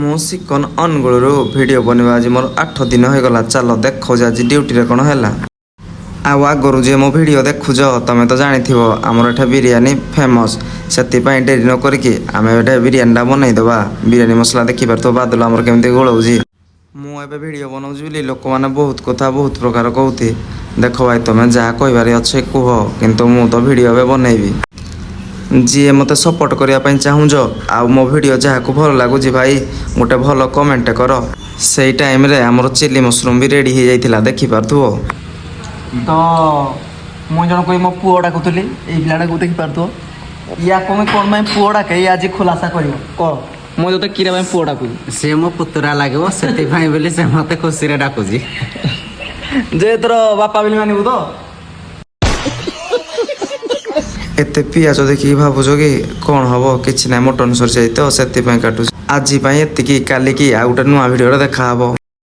ମୁଁ ସିକନ ଅନୁଗୁଳରୁ ଭିଡ଼ିଓ ବନେଇବା ଆଜି ମୋର 8 ଦିନ ହୋଇଗଲା। ଚାଲ ଦେଖ ଯେ ଆଜି ଡ୍ୟୁଟିରେ କ'ଣ ହେଲା। ଆଉ ଆଗରୁ ଯେ ମୋ ଭିଡ଼ିଓ ଦେଖୁଛ ତମେ ତ ଜାଣିଥିବ ଆମର ଏଠି ବିରିୟାନୀ ଫେମସ୍। ସେଥିପାଇଁ ଡେରି ନ କରିକି ଆମେ ଏଠି ବିରିୟାନୀଟା ବନେଇଦେବା। ବିରିୟାନୀ ମସଲା ଦେଖିପାରୁଥିବ ବାଦଲ ଆମର କେମିତି ଗୋଳଉଛି। ମୁଁ ଏବେ ଭିଡ଼ିଓ ବନାଉଛି ବୋଲି ଲୋକମାନେ ବହୁତ କଥା ବହୁତ ପ୍ରକାର କହୁଥି। ଦେଖ ଭାଇ ତମେ ଯାହା କହିବାରେ ଅଛି କୁହ, କିନ୍ତୁ ମୁଁ ତ ଭିଡ଼ିଓ ଏବେ ବନେଇବି। ଯିଏ ମୋତେ ସପୋର୍ଟ କରିବା ପାଇଁ ଚାହୁଁଛ ଆଉ ମୋ ଭିଡ଼ିଓ ଯାହାକୁ ଭଲ ଲାଗୁଛି ଭାଇ ଗୋଟେ ଭଲ କମେଣ୍ଟ କର। ସେଇ ଟାଇମ୍ରେ ଆମର ଚିଲି ମସରୁମ୍ ବି ରେଡ଼ି ହେଇଯାଇଥିଲା ଦେଖିପାରୁଥିବ। ତ ମୁଁ ଜଣକୁ ମୋ ପୁଅ ଡାକୁଥିଲି, ଏଇ ପିଲାଟାକୁ ଦେଖିପାରୁଥିବ। ୟାକୁ ମୁଁ କ'ଣ ପାଇଁ ପୁଅ ଡାକେ ଇଏ ଆଜି ଖୁଲାସା କରିବ। କହ ମୁଁ ତୋତେ କିରା ପାଇଁ ପୁଅ ଡାକୁଛି? ସେ ମୋ ପୁତୁରା ଲାଗିବ ସେଥିପାଇଁ ବୋଲି ସେ ମତେ ଖୁସିରେ ଡାକୁଛି। ଯେ ତୋର ବାପା ବୋଲି ମାନିବୁ ତ? ଏତେ ପିଆଜ ଦେଖିକି ଭାବୁଛ କି କ'ଣ ହବ? କିଛି ନାହିଁ, ମଟନ୍ ସରିଯାଇ ତ ସେଥିପାଇଁ କାଟୁଛି। ଆଜି ପାଇଁ ଏତିକି, କାଲିକି ଆଉ ଗୋଟେ ନୂଆ ଭିଡ଼ିଓରେ ଦେଖାହବ।